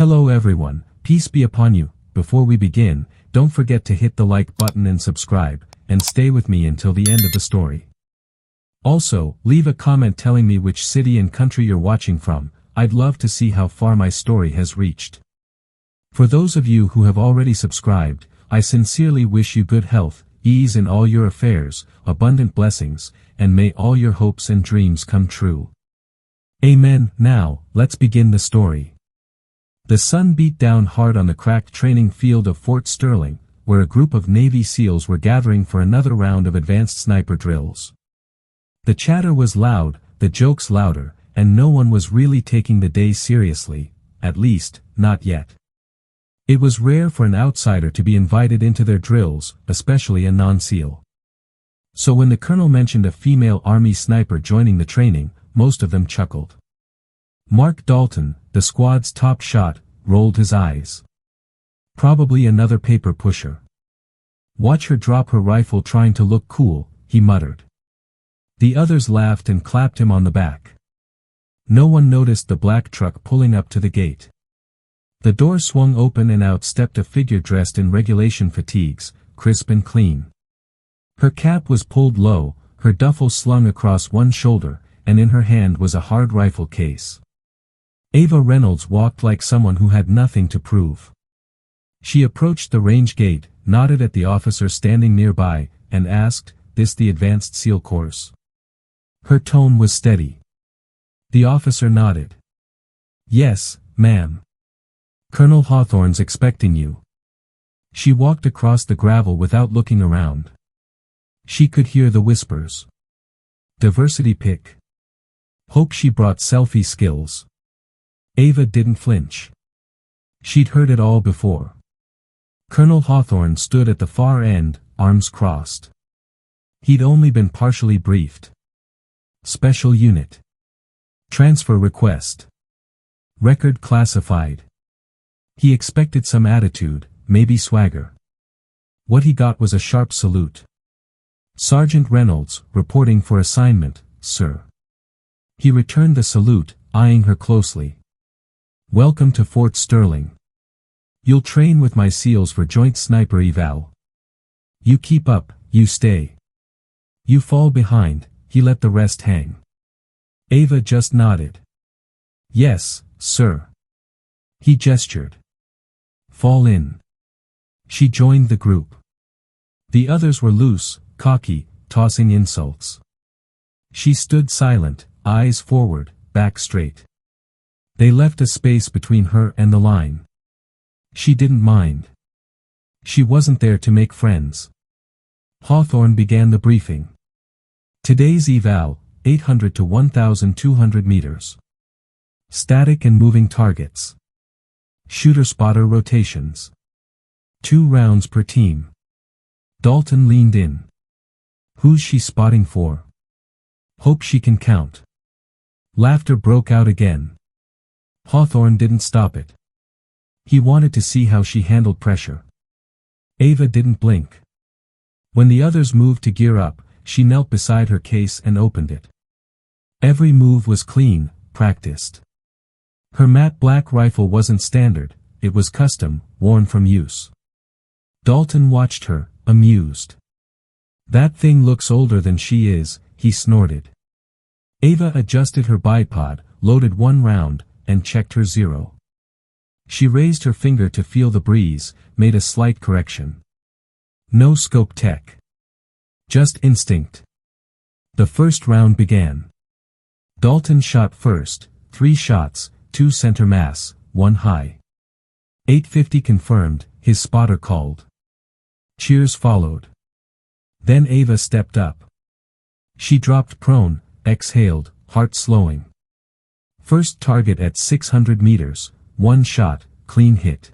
Hello everyone, peace be upon you. Before we begin, don't forget to hit the like button and subscribe, and stay with me until the end of the story. Also, leave a comment telling me which city and country you're watching from. I'd love to see how far my story has reached. For those of you who have already subscribed, I sincerely wish you good health, ease in all your affairs, abundant blessings, and may all your hopes and dreams come true. Amen. Now, let's begin the story. The sun beat down hard on the cracked training field of Fort Sterling, where a group of Navy SEALs were gathering for another round of advanced sniper drills. The chatter was loud, the jokes louder, and no one was really taking the day seriously, at least, not yet. It was rare for an outsider to be invited into their drills, especially a non-SEAL. So when the colonel mentioned a female Army sniper joining the training, most of them chuckled. Mark Dalton, the squad's top shot, rolled his eyes. Probably another paper pusher. Watch her drop her rifle trying to look cool, he muttered. The others laughed and clapped him on the back. No one noticed the black truck pulling up to the gate. The door swung open and out stepped a figure dressed in regulation fatigues, crisp and clean. Her cap was pulled low, her duffel slung across one shoulder, and in her hand was a hard rifle case. Ava Reynolds walked like someone who had nothing to prove. She approached the range gate, nodded at the officer standing nearby, and asked, "This the advanced SEAL course?" Her tone was steady. The officer nodded. "Yes, ma'am. Colonel Hawthorne's expecting you." She walked across the gravel without looking around. She could hear the whispers. Diversity pick. Hope she brought selfie skills. Ava didn't flinch. She'd heard it all before. Colonel Hawthorne stood at the far end, arms crossed. He'd only been partially briefed. Special unit. Transfer request. Record classified. He expected some attitude, maybe swagger. What he got was a sharp salute. "Sergeant Reynolds, reporting for assignment, sir." He returned the salute, eyeing her closely. "Welcome to Fort Sterling. You'll train with my SEALs for joint sniper eval. You keep up, you stay. You fall behind," he let the rest hang. Ava just nodded. "Yes, sir." He gestured. "Fall in." She joined the group. The others were loose, cocky, tossing insults. She stood silent, eyes forward, back straight. They left a space between her and the line. She didn't mind. She wasn't there to make friends. Hawthorne began the briefing. Today's eval, 800 to 1,200 meters. Static and moving targets. Shooter-spotter rotations. 2 rounds per team. Dalton leaned in. "Who's she spotting for?" "Hope she can count." Laughter broke out again. Hawthorne didn't stop it. He wanted to see how she handled pressure. Ava didn't blink. When the others moved to gear up, she knelt beside her case and opened it. Every move was clean, practiced. Her matte black rifle wasn't standard, it was custom, worn from use. Dalton watched her, amused. "That thing looks older than she is," he snorted. Ava adjusted her bipod, loaded 1 round, and checked her 0. She raised her finger to feel the breeze, made a slight correction. No scope tech. Just instinct. The first round began. Dalton shot first, 3 shots, 2 center mass, 1 high. 850 confirmed, his spotter called. Cheers followed. Then Ava stepped up. She dropped prone, exhaled, heart slowing. First target at 600 meters, 1 shot, clean hit.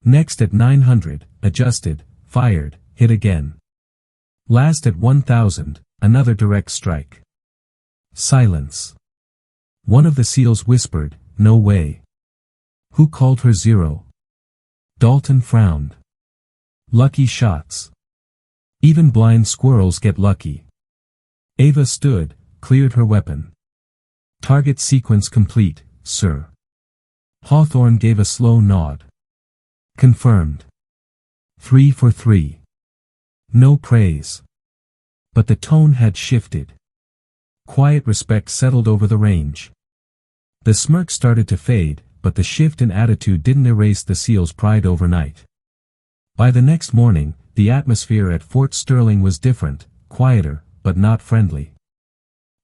Next at 900, adjusted, fired, hit again. Last at 1,000, another direct strike. Silence. One of the SEALs whispered, "No way." "Who called her 0? Dalton frowned. "Lucky shots. Even blind squirrels get lucky." Ava stood, cleared her weapon. "Target sequence complete, sir." Hawthorne gave a slow nod. Confirmed. 3 for 3. No praise. But the tone had shifted. Quiet respect settled over the range. The smirk started to fade, but the shift in attitude didn't erase the SEAL's pride overnight. By the next morning, the atmosphere at Fort Sterling was different, quieter, but not friendly.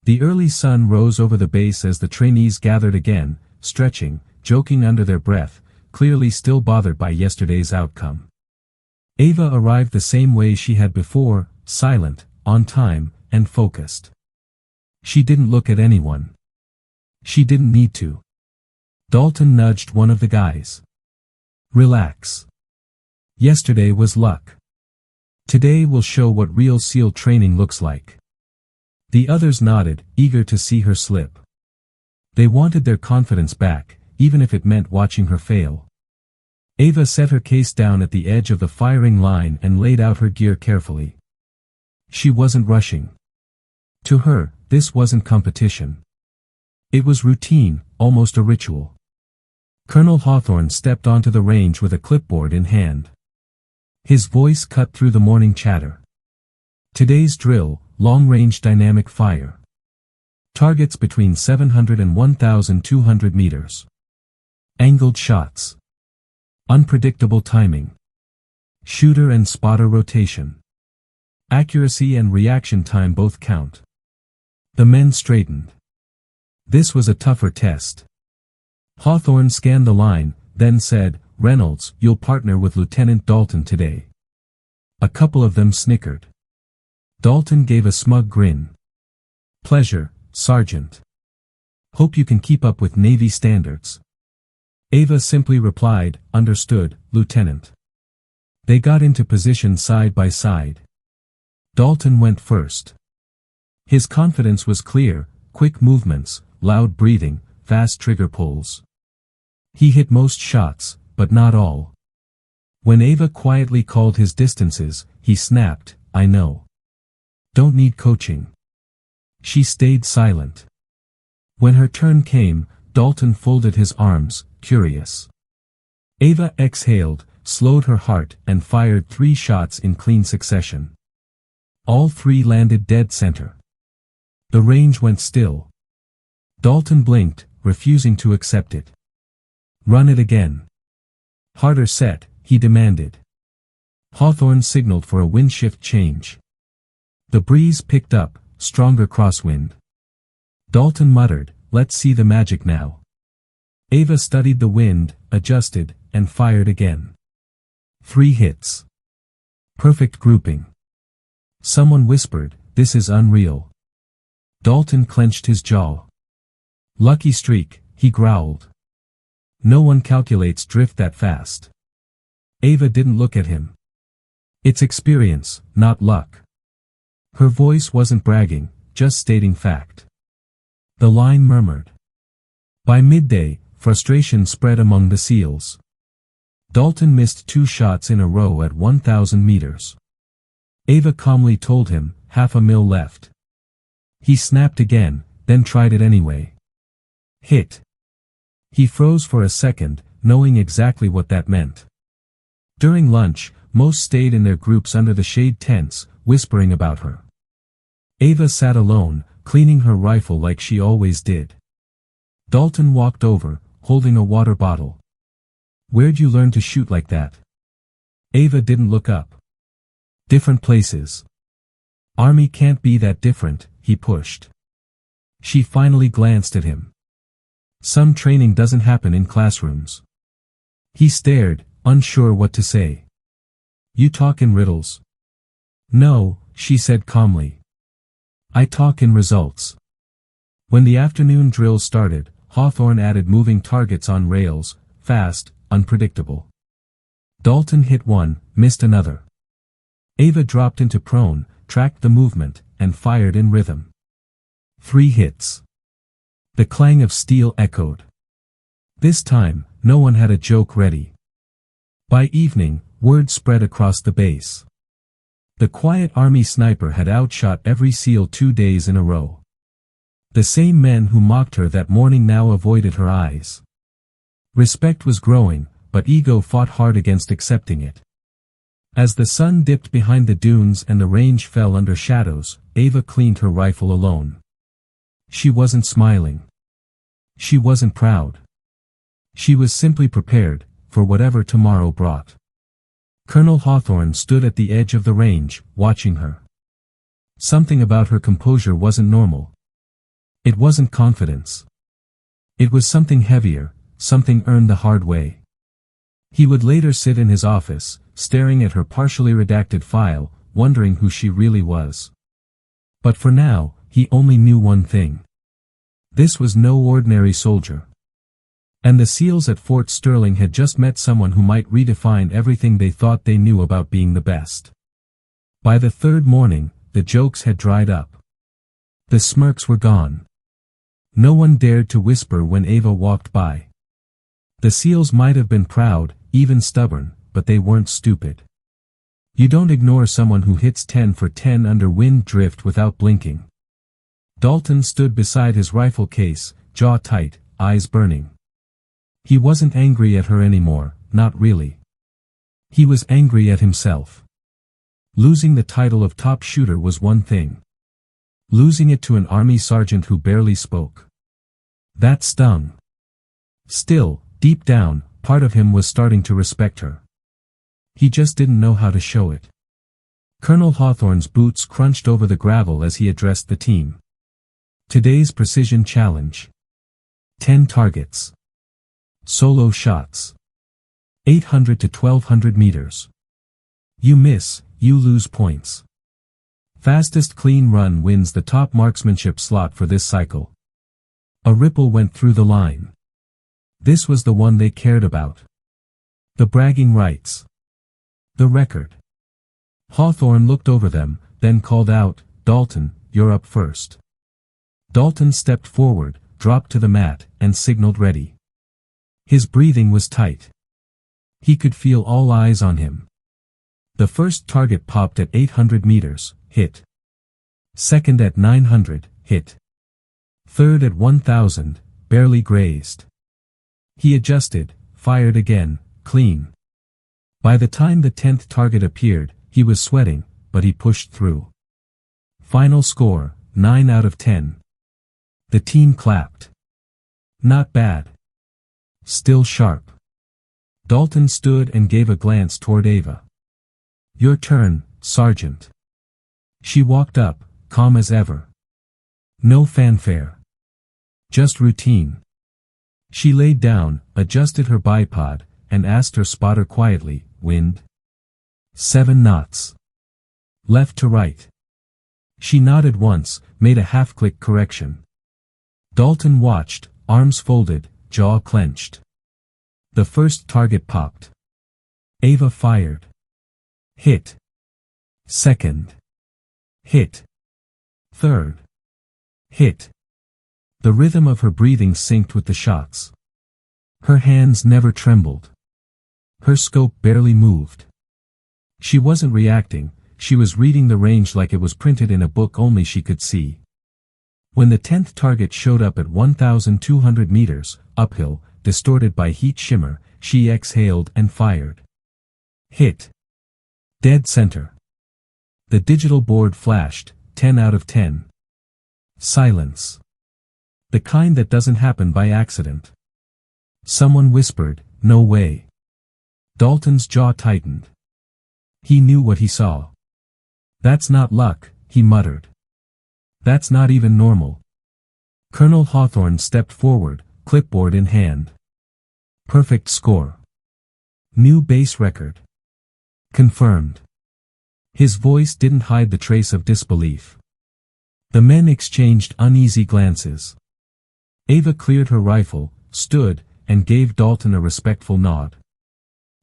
The early sun rose over the base as the trainees gathered again, stretching, joking under their breath, clearly still bothered by yesterday's outcome. Ava arrived the same way she had before, silent, on time, and focused. She didn't look at anyone. She didn't need to. Dalton nudged one of the guys. Relax. Yesterday was luck. Today will show what real SEAL training looks like. The others nodded, eager to see her slip. They wanted their confidence back, even if it meant watching her fail. Ava set her case down at the edge of the firing line and laid out her gear carefully. She wasn't rushing. To her, this wasn't competition. It was routine, almost a ritual. Colonel Hawthorne stepped onto the range with a clipboard in hand. His voice cut through the morning chatter. Today's drill, long-range dynamic fire. Targets between 700 and 1,200 meters. Angled shots. Unpredictable timing. Shooter and spotter rotation. Accuracy and reaction time both count. The men straightened. This was a tougher test. Hawthorne scanned the line, then said, "Reynolds, you'll partner with Lieutenant Dalton today." A couple of them snickered. Dalton gave a smug grin. "Pleasure, Sergeant. Hope you can keep up with Navy standards." Ava simply replied, "Understood, Lieutenant." They got into position side by side. Dalton went first. His confidence was clear, quick movements, loud breathing, fast trigger pulls. He hit most shots, but not all. When Ava quietly called his distances, he snapped, "I know. Don't need coaching." She stayed silent. When her turn came, Dalton folded his arms, curious. Ava exhaled, slowed her heart, and fired 3 shots in clean succession. All 3 landed dead center. The range went still. Dalton blinked, refusing to accept it. "Run it again." "Harder set," he demanded. Hawthorne signaled for a wind shift change. The breeze picked up, stronger crosswind. Dalton muttered, "Let's see the magic now." Ava studied the wind, adjusted, and fired again. 3 hits. Perfect grouping. Someone whispered, "This is unreal." Dalton clenched his jaw. "Lucky streak," he growled. "No one calculates drift that fast." Ava didn't look at him. "It's experience, not luck." Her voice wasn't bragging, just stating fact. The line murmured. By midday, frustration spread among the SEALs. Dalton missed 2 shots in a row at 1,000 meters. Ava calmly told him, "Half a mil left." He snapped again, then tried it anyway. Hit. He froze for a second, knowing exactly what that meant. During lunch, most stayed in their groups under the shade tents, whispering about her. Ava sat alone, cleaning her rifle like she always did. Dalton walked over, holding a water bottle. "Where'd you learn to shoot like that?" Ava didn't look up. "Different places. Army can't be that different," he pushed. She finally glanced at him. "Some training doesn't happen in classrooms." He stared, unsure what to say. "You talk in riddles." "No," she said calmly. "I talk in results." When the afternoon drill started, Hawthorne added moving targets on rails, fast, unpredictable. Dalton hit one, missed another. Ava dropped into prone, tracked the movement, and fired in rhythm. 3 hits. The clang of steel echoed. This time, no one had a joke ready. By evening, word spread across the base. The quiet Army sniper had outshot every SEAL 2 days in a row. The same men who mocked her that morning now avoided her eyes. Respect was growing, but ego fought hard against accepting it. As the sun dipped behind the dunes and the range fell under shadows, Ava cleaned her rifle alone. She wasn't smiling. She wasn't proud. She was simply prepared, for whatever tomorrow brought. Colonel Hawthorne stood at the edge of the range, watching her. Something about her composure wasn't normal. It wasn't confidence. It was something heavier, something earned the hard way. He would later sit in his office, staring at her partially redacted file, wondering who she really was. But for now, he only knew one thing. This was no ordinary soldier. And the SEALs at Fort Sterling had just met someone who might redefine everything they thought they knew about being the best. By the third morning, the jokes had dried up. The smirks were gone. No one dared to whisper when Ava walked by. The SEALs might have been proud, even stubborn, but they weren't stupid. You don't ignore someone who hits 10 for 10 under wind drift without blinking. Dalton stood beside his rifle case, jaw tight, eyes burning. He wasn't angry at her anymore, not really. He was angry at himself. Losing the title of top shooter was one thing. Losing it to an army sergeant who barely spoke. That stung. Still, deep down, part of him was starting to respect her. He just didn't know how to show it. Colonel Hawthorne's boots crunched over the gravel as he addressed the team. Today's precision challenge. 10 targets. Solo shots. 800 to 1200 meters. You miss, you lose points. Fastest clean run wins the top marksmanship slot for this cycle. A ripple went through the line. This was the one they cared about. The bragging rights. The record. Hawthorne looked over them, then called out, "Dalton, you're up first." Dalton stepped forward, dropped to the mat, and signaled ready. His breathing was tight. He could feel all eyes on him. The first target popped at 800 meters, hit. Second at 900, hit. Third at 1000, barely grazed. He adjusted, fired again, clean. By the time the 10th target appeared, he was sweating, but he pushed through. Final score, 9 out of 10. The team clapped. Not bad. Still sharp. Dalton stood and gave a glance toward Ava. "Your turn, Sergeant." She walked up, calm as ever. No fanfare. Just routine. She laid down, adjusted her bipod, and asked her spotter quietly, "Wind?" 7 knots. Left to right. She nodded once, made a half-click correction. Dalton watched, arms folded, jaw clenched. The first target popped. Ava fired. Hit. Second. Hit. Third. Hit. The rhythm of her breathing synced with the shots. Her hands never trembled. Her scope barely moved. She wasn't reacting, she was reading the range like it was printed in a book only she could see. When the 10th target showed up at 1,200 meters, uphill, distorted by heat shimmer, she exhaled and fired. Hit. Dead center. The digital board flashed, 10 out of 10. Silence. The kind that doesn't happen by accident. Someone whispered, "No way." Dalton's jaw tightened. He knew what he saw. "That's not luck," he muttered. "That's not even normal." Colonel Hawthorne stepped forward, clipboard in hand. Perfect score. New base record. Confirmed. His voice didn't hide the trace of disbelief. The men exchanged uneasy glances. Ava cleared her rifle, stood, and gave Dalton a respectful nod.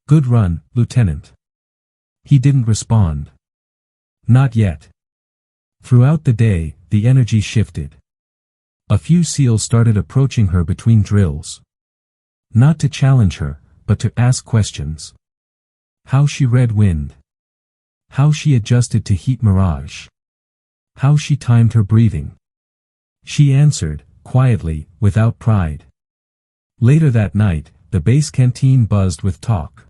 "Good run, Lieutenant." He didn't respond. Not yet. Throughout the day, the energy shifted. A few SEALs started approaching her between drills. Not to challenge her, but to ask questions. How she read wind. How she adjusted to heat mirage. How she timed her breathing. She answered, quietly, without pride. Later that night, the base canteen buzzed with talk.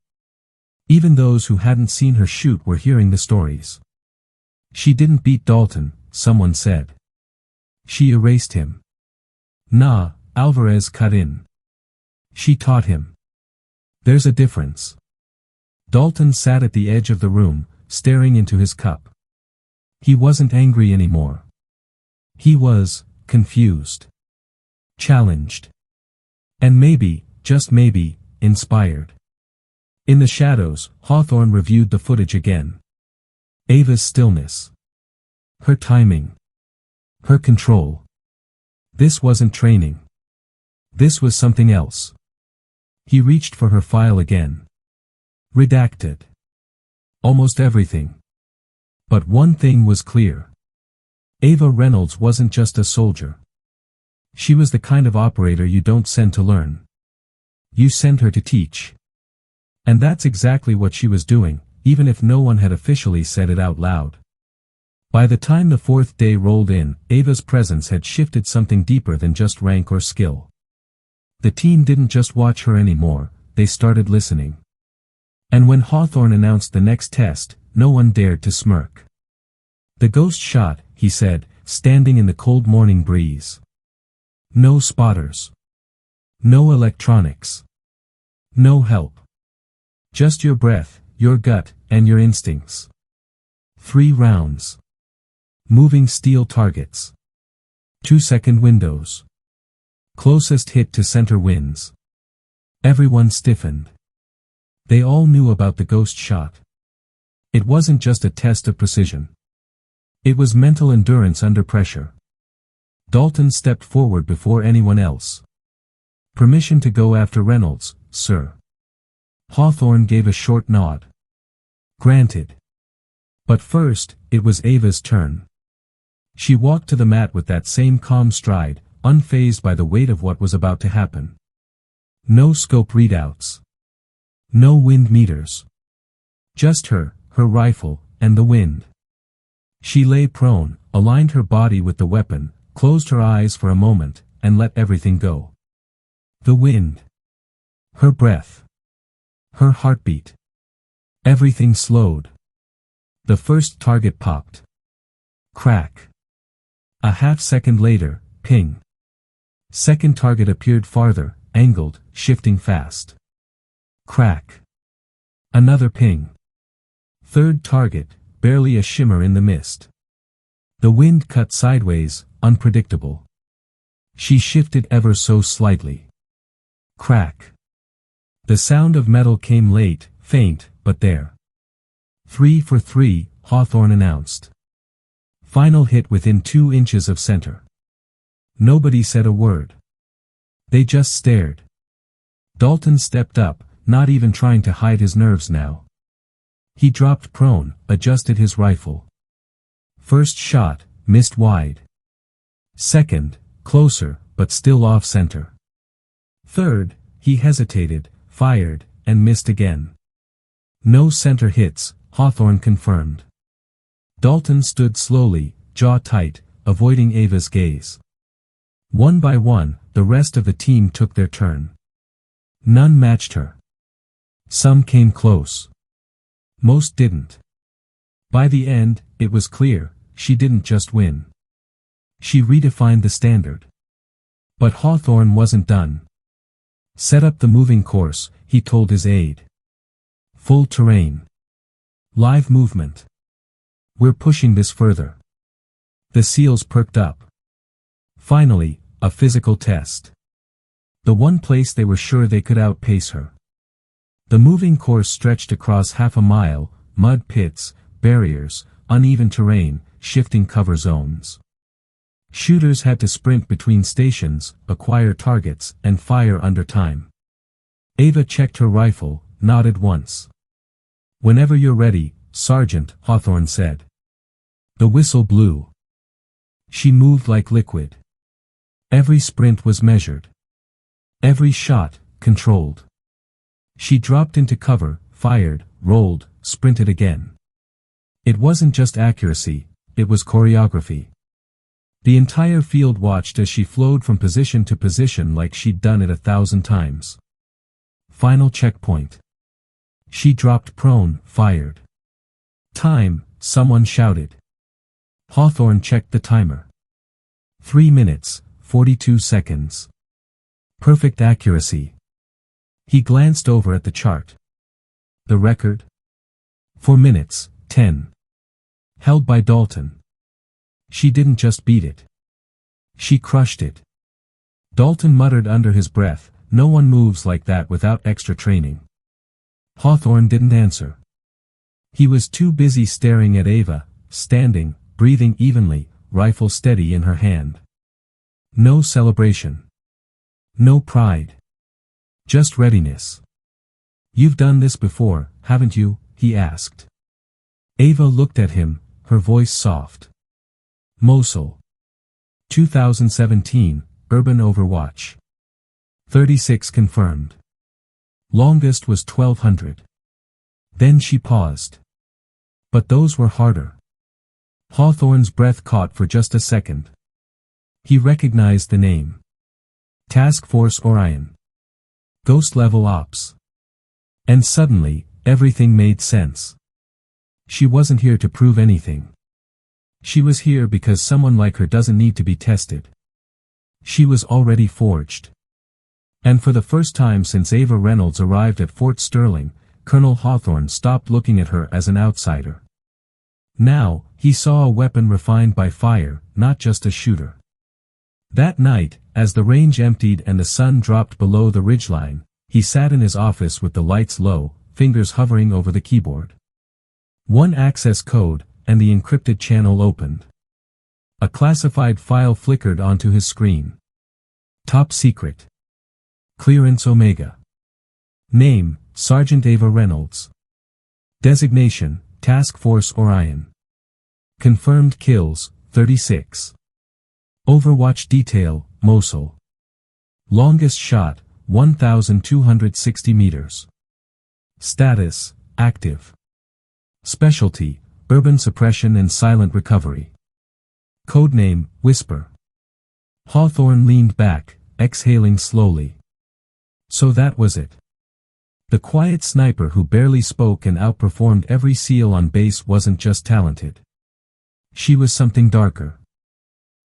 Even those who hadn't seen her shoot were hearing the stories. She didn't beat Dalton, someone said. She erased him. Nah, Alvarez cut in. She taught him. There's a difference. Dalton sat at the edge of the room, staring into his cup. He wasn't angry anymore. He was confused, challenged, and maybe, just maybe, inspired. In the shadows, Hawthorne reviewed the footage again. Ava's stillness. Her timing. Her control. This wasn't training. This was something else. He reached for her file again. Redacted. Almost everything. But one thing was clear. Ava Reynolds wasn't just a soldier. She was the kind of operator you don't send to learn. You send her to teach. And that's exactly what she was doing, even if no one had officially said it out loud. By the time the fourth day rolled in, Ava's presence had shifted something deeper than just rank or skill. The team didn't just watch her anymore, they started listening. And when Hawthorne announced the next test, no one dared to smirk. The ghost shot, he said, standing in the cold morning breeze. No spotters. No electronics. No help. Just your breath, your gut, and your instincts. 3 rounds. Moving steel targets. 2-second windows. Closest hit to center wins. Everyone stiffened. They all knew about the ghost shot. It wasn't just a test of precision. It was mental endurance under pressure. Dalton stepped forward before anyone else. Permission to go after Reynolds, sir. Hawthorne gave a short nod. Granted. But first, it was Ava's turn. She walked to the mat with that same calm stride, unfazed by the weight of what was about to happen. No scope readouts. No wind meters. Just her rifle, and the wind. She lay prone, aligned her body with the weapon, closed her eyes for a moment, and let everything go. The wind. Her breath. Her heartbeat. Everything slowed. The first target popped. Crack. A half-second later, ping. Second target appeared farther, angled, shifting fast. Crack. Another ping. Third target, barely a shimmer in the mist. The wind cut sideways, unpredictable. She shifted ever so slightly. Crack. The sound of metal came late, faint, but there. 3 for 3, Hawthorne announced. Final hit within 2 inches of center. Nobody said a word. They just stared. Dalton stepped up, not even trying to hide his nerves now. He dropped prone, adjusted his rifle. First shot, missed wide. Second, closer, but still off-center. Third, he hesitated, fired, and missed again. No center hits, Hawthorne confirmed. Dalton stood slowly, jaw tight, avoiding Ava's gaze. One by one, the rest of the team took their turn. None matched her. Some came close. Most didn't. By the end, it was clear, she didn't just win. She redefined the standard. But Hawthorne wasn't done. Set up the moving course, he told his aide. Full terrain. Live movement. We're pushing this further. The SEALs perked up. Finally, a physical test. The one place they were sure they could outpace her. The moving course stretched across half a mile, mud pits, barriers, uneven terrain, shifting cover zones. Shooters had to sprint between stations, acquire targets, and fire under time. Ava checked her rifle, nodded once. Whenever you're ready, Sergeant, Hawthorne said. The whistle blew. She moved like liquid. Every sprint was measured. Every shot, controlled. She dropped into cover, fired, rolled, sprinted again. It wasn't just accuracy, it was choreography. The entire field watched as she flowed from position to position like she'd done it 1,000 times. final checkpoint. She dropped prone, fired. Time, someone shouted. Hawthorne checked the timer. 3 minutes, 42 seconds. Perfect accuracy. He glanced over at the chart. The record? 4 minutes, 10. Held by Dalton. She didn't just beat it. She crushed it. Dalton muttered under his breath, "No one moves like that without extra training." Hawthorne didn't answer. He was too busy staring at Ava, standing, breathing evenly, rifle steady in her hand. No celebration. No pride. Just readiness. "You've done this before, haven't you?" he asked. Ava looked at him, her voice soft. Mosul. 2017, Urban Overwatch. 36 confirmed. Longest was 1200. Then she paused. But those were harder. Hawthorne's breath caught for just a second. He recognized the name. Task Force Orion. Ghost level ops. And suddenly, everything made sense. She wasn't here to prove anything. She was here because someone like her doesn't need to be tested. She was already forged. And for the first time since Ava Reynolds arrived at Fort Sterling, Colonel Hawthorne stopped looking at her as an outsider. Now, he saw a weapon refined by fire, not just a shooter. That night, as the range emptied and the sun dropped below the ridgeline, he sat in his office with the lights low, fingers hovering over the keyboard. One access code, and the encrypted channel opened. A classified file flickered onto his screen. Top secret. Clearance Omega. Name, Sergeant Ava Reynolds. Designation, Task Force Orion. Confirmed kills, 36. Overwatch detail, Mosul. Longest shot, 1,260 meters. Status, active. Specialty, urban suppression and silent recovery. Codename, Whisper. Hawthorne leaned back, exhaling slowly. So that was it. The quiet sniper who barely spoke and outperformed every SEAL on base wasn't just talented. She was something darker.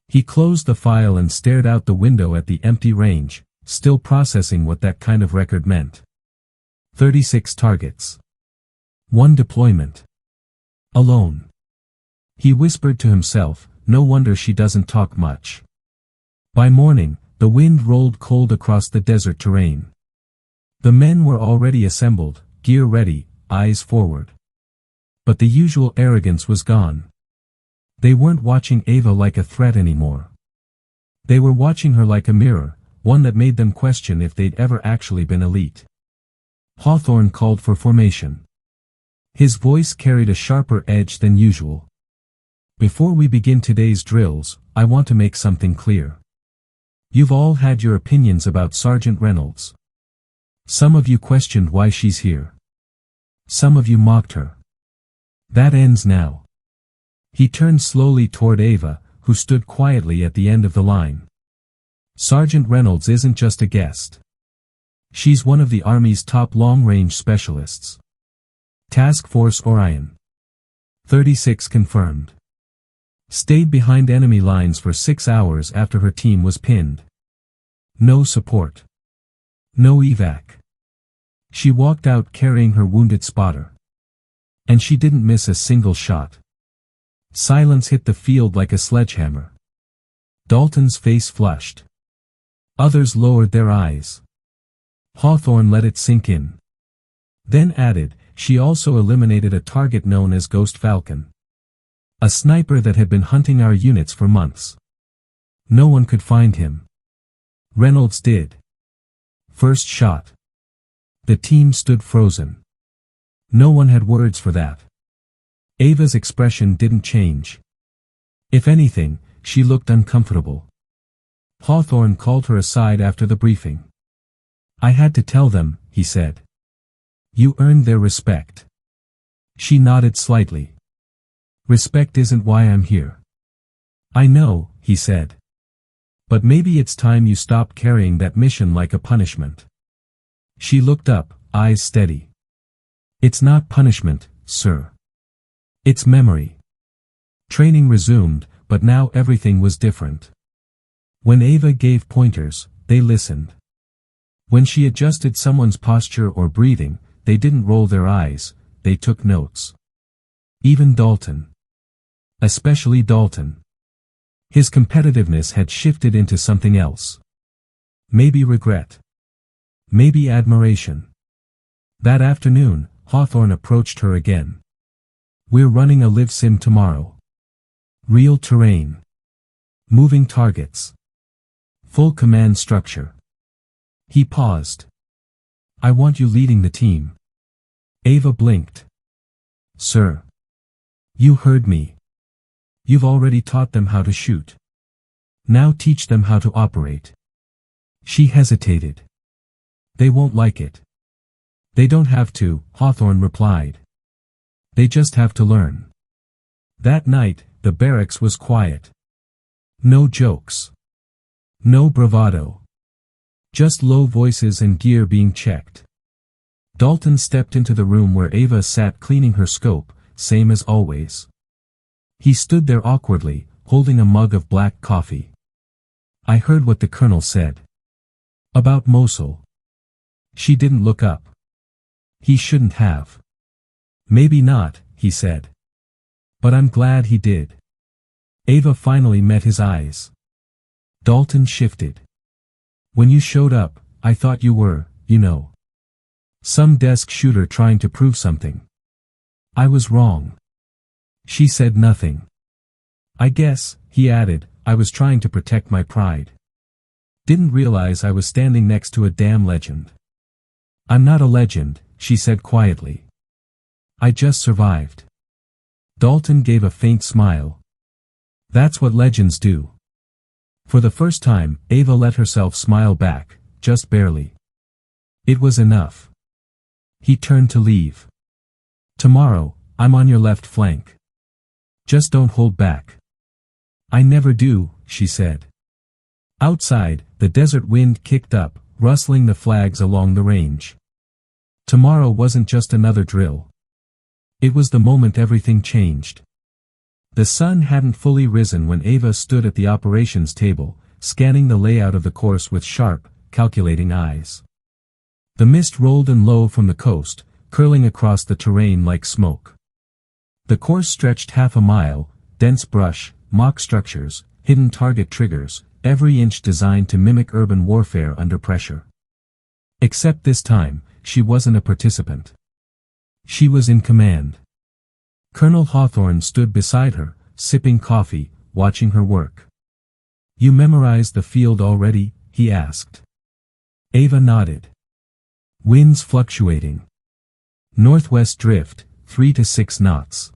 He closed the file and stared out the window at the empty range, still processing what that kind of record meant. 36 targets. 1 deployment. Alone. He whispered to himself, no wonder she doesn't talk much. By morning, the wind rolled cold across the desert terrain. The men were already assembled, gear ready, eyes forward. But the usual arrogance was gone. They weren't watching Ava like a threat anymore. They were watching her like a mirror, one that made them question if they'd ever actually been elite. Hawthorne called for formation. His voice carried a sharper edge than usual. Before we begin today's drills, I want to make something clear. You've all had your opinions about Sergeant Reynolds. Some of you questioned why she's here. Some of you mocked her. That ends now. He turned slowly toward Ava, who stood quietly at the end of the line. Sergeant Reynolds isn't just a guest. She's one of the Army's top long-range specialists. Task Force Orion. 36 confirmed. Stayed behind enemy lines for 6 hours after her team was pinned. No support. No evac. She walked out carrying her wounded spotter. And she didn't miss a single shot. Silence hit the field like a sledgehammer. Dalton's face flushed. Others lowered their eyes. Hawthorne let it sink in. Then added, she also eliminated a target known as Ghost Falcon. A sniper that had been hunting our units for months. No one could find him. Reynolds did. First shot. The team stood frozen. No one had words for that. Ava's expression didn't change. If anything, she looked uncomfortable. Hawthorne called her aside after the briefing. I had to tell them, he said. You earned their respect. She nodded slightly. Respect isn't why I'm here. I know, he said. But maybe it's time you stopped carrying that mission like a punishment. She looked up, eyes steady. It's not punishment, sir. It's memory. Training resumed, but now everything was different. When Ava gave pointers, they listened. When she adjusted someone's posture or breathing, they didn't roll their eyes, they took notes. Even Dalton. Especially Dalton. His competitiveness had shifted into something else. Maybe regret. Maybe admiration. That afternoon, Hawthorne approached her again. We're running a live sim tomorrow. Real terrain. Moving targets. Full command structure. He paused. I want you leading the team. Ava blinked. Sir. You heard me. You've already taught them how to shoot. Now teach them how to operate. She hesitated. They won't like it. They don't have to, Hawthorne replied. They just have to learn. That night, the barracks was quiet. No jokes. No bravado. Just low voices and gear being checked. Dalton stepped into the room where Ava sat cleaning her scope, same as always. He stood there awkwardly, holding a mug of black coffee. I heard what the colonel said. About Mosul. She didn't look up. He shouldn't have. Maybe not, he said. But I'm glad he did. Ava finally met his eyes. Dalton shifted. When you showed up, I thought you were, some desk shooter trying to prove something. I was wrong. She said nothing. I guess, he added, I was trying to protect my pride. Didn't realize I was standing next to a damn legend. I'm not a legend, she said quietly. I just survived. Dalton gave a faint smile. That's what legends do. For the first time, Ava let herself smile back, just barely. It was enough. He turned to leave. Tomorrow, I'm on your left flank. Just don't hold back. I never do, she said. Outside, the desert wind kicked up, rustling the flags along the range. Tomorrow wasn't just another drill. It was the moment everything changed. The sun hadn't fully risen when Ava stood at the operations table, scanning the layout of the course with sharp, calculating eyes. The mist rolled in low from the coast, curling across the terrain like smoke. The course stretched half a mile, dense brush, mock structures, hidden target triggers, every inch designed to mimic urban warfare under pressure. Except this time, she wasn't a participant. She was in command. Colonel Hawthorne stood beside her, sipping coffee, watching her work. You memorized the field already? He asked. Ava nodded. Winds fluctuating. Northwest drift, 3 to 6 knots.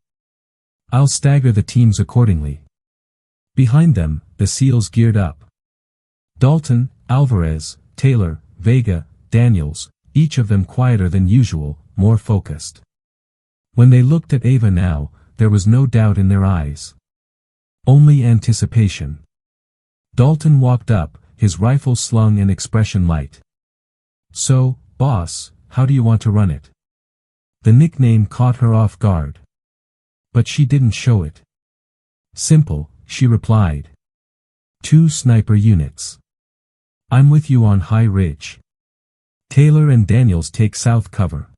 I'll stagger the teams accordingly. Behind them, the SEALs geared up. Dalton, Alvarez, Taylor, Vega, Daniels, each of them quieter than usual, more focused. When they looked at Ava now, there was no doubt in their eyes. Only anticipation. Dalton walked up, his rifle slung and expression light. So, boss, how do you want to run it? The nickname caught her off guard. But she didn't show it. Simple, she replied. 2 sniper units. I'm with you on High Ridge. Taylor and Daniels take south cover.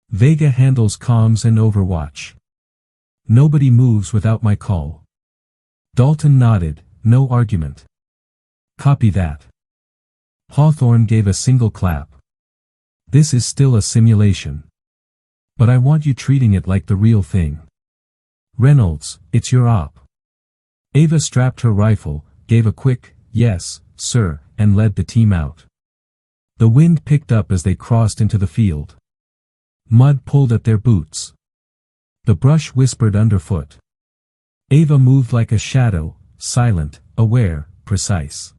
Vega handles comms and overwatch. Nobody moves without my call. Dalton nodded, no argument. Copy that. Hawthorne gave a single clap. This is still a simulation. But I want you treating it like the real thing. Reynolds, it's your op. Ava strapped her rifle, gave a quick, yes, sir, and led the team out. The wind picked up as they crossed into the field. Mud pulled at their boots. The brush whispered underfoot. Ava moved like a shadow, silent, aware, precise.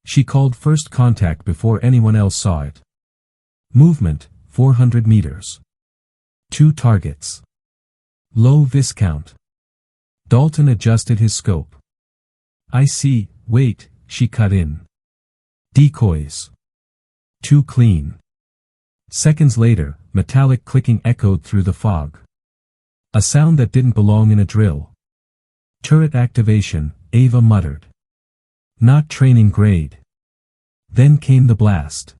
She called first contact before anyone else saw it. Movement, 400 meters. 2 targets. Low viscount. Dalton adjusted his scope. I see, wait, she cut in. Decoys. Too clean. Seconds later, metallic clicking echoed through the fog. A sound that didn't belong in a drill. Turret activation, Ava muttered. Not training grade. Then came the blast.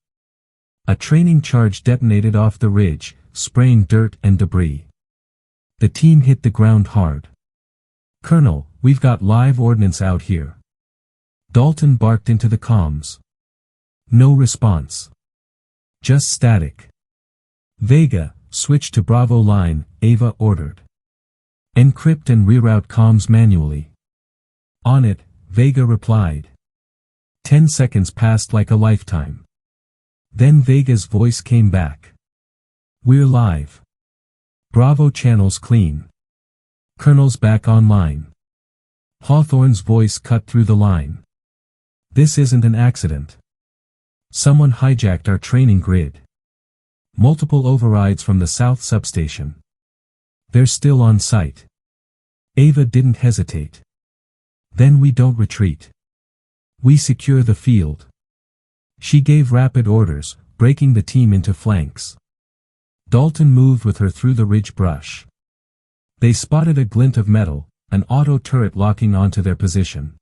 A training charge detonated off the ridge, spraying dirt and debris. The team hit the ground hard. Colonel, we've got live ordnance out here. Dalton barked into the comms. No response. Just static. Vega, switch to Bravo line, Ava ordered. Encrypt and reroute comms manually. On it, Vega replied. 10 seconds passed like a lifetime. Then Vega's voice came back. We're live. Bravo channels clean. Colonel's back online. Hawthorne's voice cut through the line. This isn't an accident. Someone hijacked our training grid. Multiple overrides from the south substation. They're still on site. Ava didn't hesitate. Then we don't retreat. We secure the field. She gave rapid orders, breaking the team into flanks. Dalton moved with her through the ridge brush. They spotted a glint of metal, an auto turret locking onto their position.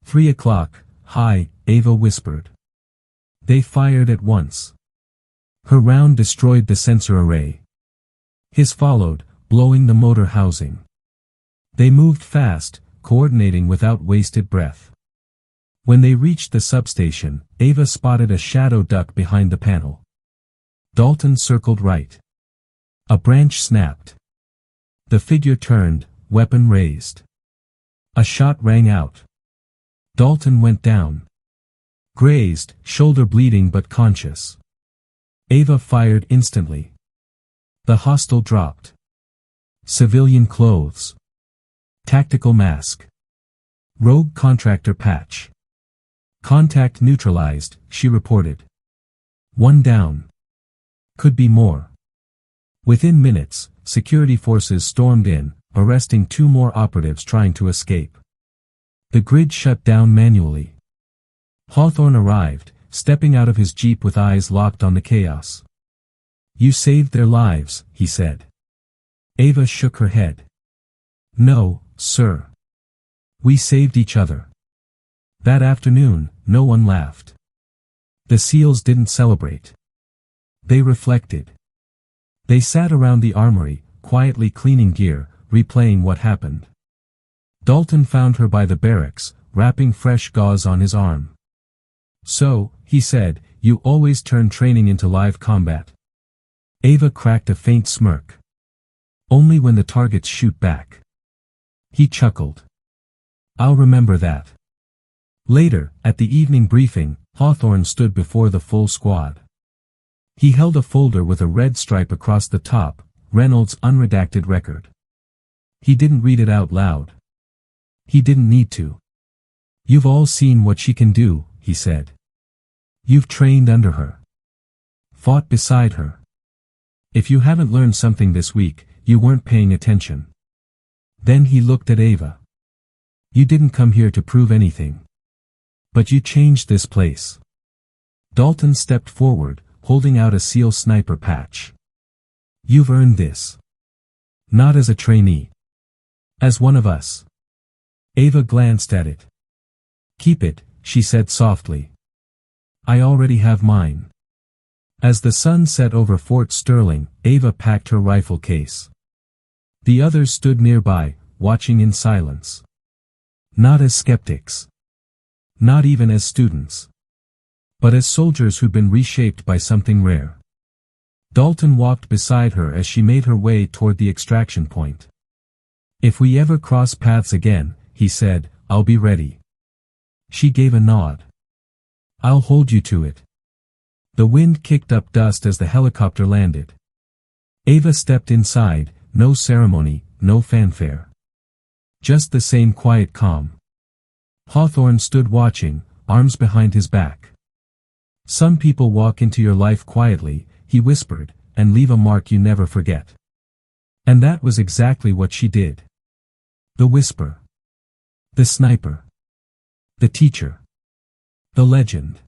3 o'clock, high, Ava whispered. They fired at once. Her round destroyed the sensor array. His followed, blowing the motor housing. They moved fast, coordinating without wasted breath. When they reached the substation, Ava spotted a shadow duck behind the panel. Dalton circled right. A branch snapped. The figure turned, weapon raised. A shot rang out. Dalton went down. Grazed, shoulder bleeding but conscious. Ava fired instantly. The hostile dropped. Civilian clothes. Tactical mask. Rogue contractor patch. Contact neutralized, she reported. 1 down. Could be more. Within minutes, security forces stormed in, arresting 2 more operatives trying to escape. The grid shut down manually. Hawthorne arrived, stepping out of his jeep with eyes locked on the chaos. You saved their lives, he said. Ava shook her head. No, sir. We saved each other. That afternoon, no one laughed. The SEALs didn't celebrate. They reflected. They sat around the armory, quietly cleaning gear, replaying what happened. Dalton found her by the barracks, wrapping fresh gauze on his arm. So, he said, you always turn training into live combat. Ava cracked a faint smirk. Only when the targets shoot back. He chuckled. I'll remember that. Later, at the evening briefing, Hawthorne stood before the full squad. He held a folder with a red stripe across the top, Reynolds' unredacted record. He didn't read it out loud. He didn't need to. You've all seen what she can do, he said. You've trained under her. Fought beside her. If you haven't learned something this week, you weren't paying attention. Then he looked at Ava. You didn't come here to prove anything. But you changed this place. Dalton stepped forward, holding out a SEAL sniper patch. You've earned this. Not as a trainee. As one of us. Ava glanced at it. Keep it, she said softly. I already have mine. As the sun set over Fort Sterling, Ava packed her rifle case. The others stood nearby, watching in silence. Not as skeptics. Not even as students. But as soldiers who'd been reshaped by something rare. Dalton walked beside her as she made her way toward the extraction point. If we ever cross paths again, he said, I'll be ready. She gave a nod. I'll hold you to it. The wind kicked up dust as the helicopter landed. Ava stepped inside, no ceremony, no fanfare. Just the same quiet calm. Hawthorne stood watching, arms behind his back. Some people walk into your life quietly, he whispered, and leave a mark you never forget. And that was exactly what she did. The whisper. The sniper. The teacher. The legend.